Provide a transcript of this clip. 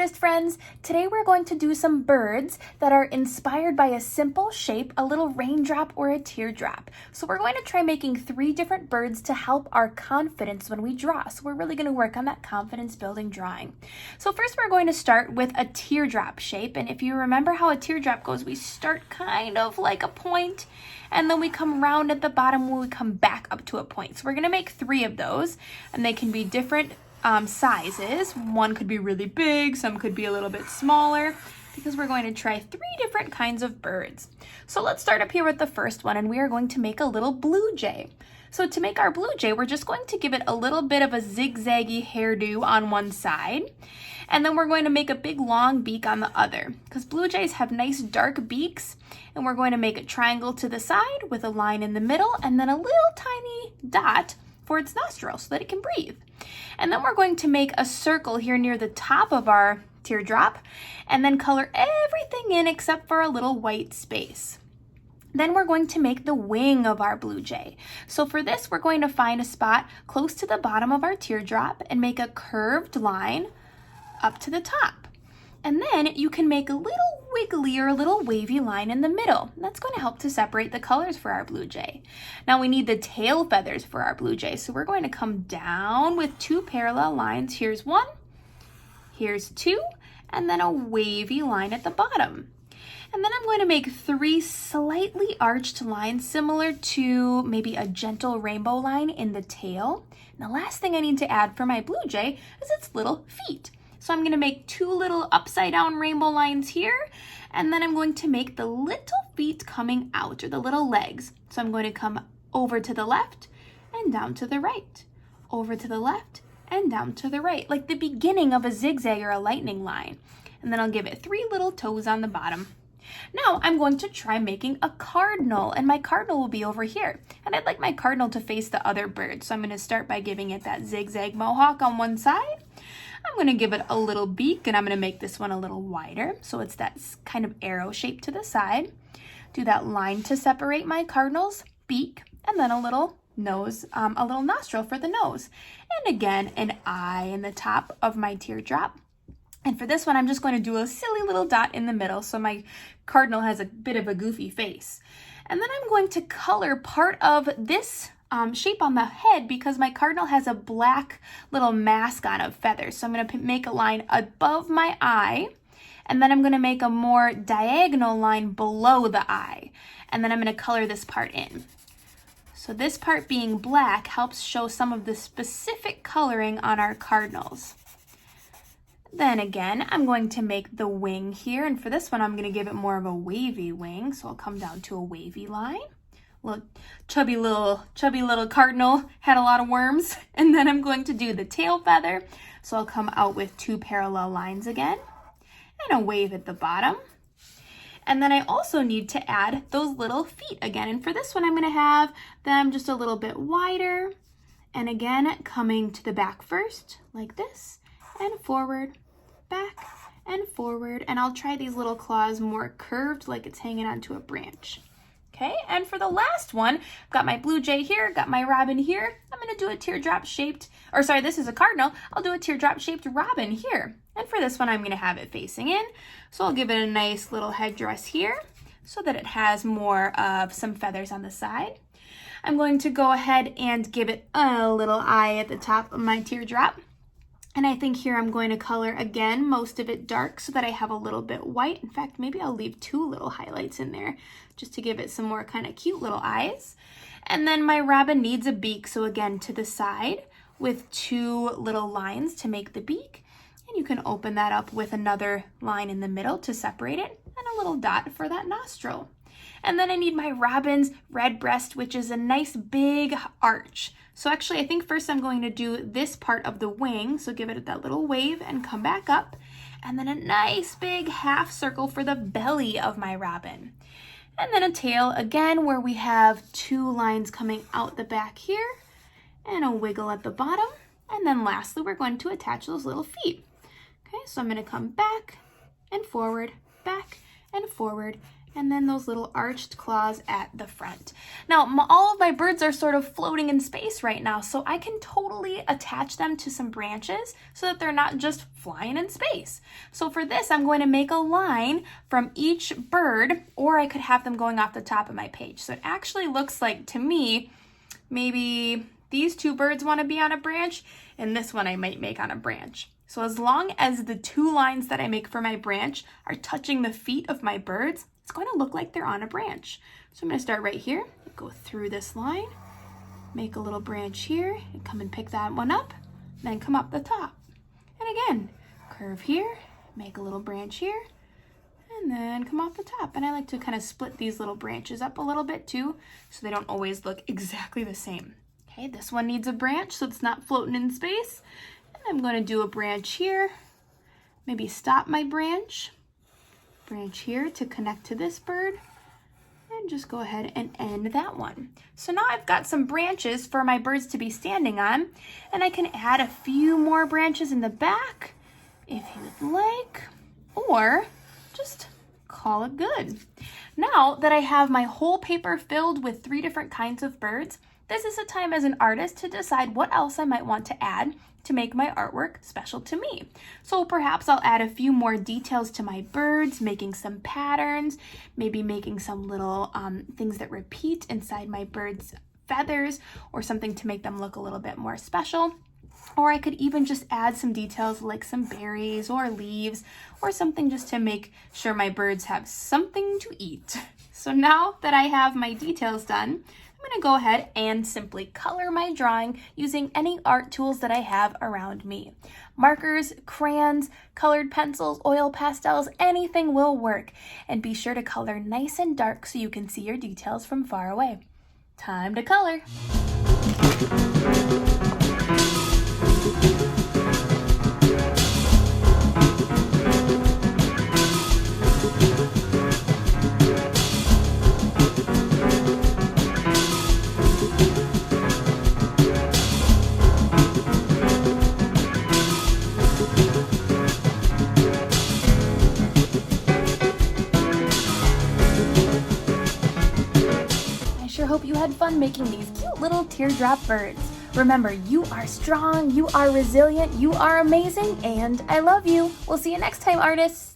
artist friends. Today we're going to do some birds that are inspired by a simple shape, a little raindrop or a teardrop. So we're going to try making 3 different birds to help our confidence when we draw. So we're really going to work on that confidence building drawing. So first we're going to start with a teardrop shape. And if you remember how a teardrop goes, we start kind of like a point and then we come round at the bottom when we come back up to a point. So we're going to make 3 of those, and they can be different sizes. One could be really big, some could be a little bit smaller, because we're going to try 3 different kinds of birds. So let's start up here with the first one, and we are going to make a little blue jay. So to make our blue jay, we're just going to give it a little bit of a zigzaggy hairdo on one side, and then we're going to make a big long beak on the other, because blue jays have nice dark beaks, and we're going to make a triangle to the side with a line in the middle, and then a little tiny dot for its nostril so that it can breathe. And then we're going to make a circle here near the top of our teardrop and then color everything in except for a little white space. Then we're going to make the wing of our blue jay. So for this, we're going to find a spot close to the bottom of our teardrop and make a curved line up to the top. And then you can make a little wiggly or a little wavy line in the middle. That's going to help to separate the colors for our blue jay. Now we need the tail feathers for our blue jay. So we're going to come down with 2 parallel lines. Here's 1, here's 2, and then a wavy line at the bottom. And then I'm going to make 3 slightly arched lines similar to maybe a gentle rainbow line in the tail. And the last thing I need to add for my blue jay is its little feet. So I'm going to make 2 little upside down rainbow lines here, and then I'm going to make the little feet coming out, or the little legs. So I'm going to come over to the left and down to the right, over to the left and down to the right, like the beginning of a zigzag or a lightning line. And then I'll give it 3 little toes on the bottom. Now I'm going to try making a cardinal, and my cardinal will be over here. And I'd like my cardinal to face the other bird. So I'm going to start by giving it that zigzag mohawk on one side. I'm going to give it a little beak, and I'm going to make this one a little wider, so it's that kind of arrow shape to the side. Do that line to separate my cardinal's beak, and then a little nose, a little nostril for the nose. And again, an eye in the top of my teardrop. And for this one, I'm just going to do a silly little dot in the middle, so my cardinal has a bit of a goofy face. And then I'm going to color part of this shape on the head, because my cardinal has a black little mask on of feathers. So I'm going to make a line above my eye, and then I'm going to make a more diagonal line below the eye, and then I'm going to color this part in. So this part being black helps show some of the specific coloring on our cardinals. Then again, I'm going to make the wing here, and for this one I'm going to give it more of a wavy wing, so I'll come down to a wavy line. Look, chubby little cardinal had a lot of worms. And then I'm going to do the tail feather. So I'll come out with 2 parallel lines again and a wave at the bottom. And then I also need to add those little feet again. And for this one, I'm going to have them just a little bit wider. And again, coming to the back first, like this, and forward, back, and forward. And I'll try these little claws more curved, like it's hanging onto a branch. Okay, and for the last one, I've got my blue jay here, got my robin here. I'm going to do a teardrop shaped, this is a cardinal. I'll do a teardrop shaped robin here. And for this one, I'm going to have it facing in. So I'll give it a nice little headdress here so that it has more of some feathers on the side. I'm going to go ahead and give it a little eye at the top of my teardrop. And I think here I'm going to color again, most of it dark, so that I have a little bit white. In fact, maybe I'll leave 2 little highlights in there just to give it some more kind of cute little eyes. And then my robin needs a beak, so again to the side with 2 little lines to make the beak. And you can open that up with another line in the middle to separate it, and a little dot for that nostril. And then I need my robin's red breast, which is a nice big arch. So actually, I think first I'm going to do this part of the wing. So give it that little wave and come back up. And then a nice big half circle for the belly of my robin. And then a tail again, where we have 2 lines coming out the back here and a wiggle at the bottom. And then lastly, we're going to attach those little feet. Okay, so I'm going to come back and forward, and then those little arched claws at the front. Now, all of my birds are sort of floating in space right now, so I can totally attach them to some branches so that they're not just flying in space. So for this, I'm going to make a line from each bird, or I could have them going off the top of my page. So it actually looks like, to me, maybe these two birds want to be on a branch, and this one I might make on a branch. So as long as the two lines that I make for my branch are touching the feet of my birds, it's going to look like they're on a branch. So I'm going to start right here, go through this line, make a little branch here, and come and pick that one up, then come up the top. And again, curve here, make a little branch here, and then come off the top. And I like to kind of split these little branches up a little bit too, so they don't always look exactly the same. Okay, this one needs a branch so it's not floating in space. And I'm going to do a branch here, maybe stop my branch here to connect to this bird, and just go ahead and end that one. So now I've got some branches for my birds to be standing on, and I can add a few more branches in the back if you'd like, or just call it good. Now that I have my whole paper filled with 3 different kinds of birds, this is a time as an artist to decide what else I might want to add to make my artwork special to me. So perhaps I'll add a few more details to my birds, making some patterns, maybe making some little things that repeat inside my birds' feathers, or something to make them look a little bit more special. Or I could even just add some details like some berries or leaves, or something just to make sure my birds have something to eat. So now that I have my details done, I'm going to go ahead and simply color my drawing using any art tools that I have around me. Markers, crayons, colored pencils, oil pastels, anything will work. And be sure to color nice and dark so you can see your details from far away. Time to color! Hope you had fun making these cute little teardrop birds. Remember, you are strong, you are resilient, you are amazing, and I love you. We'll see you next time, artists.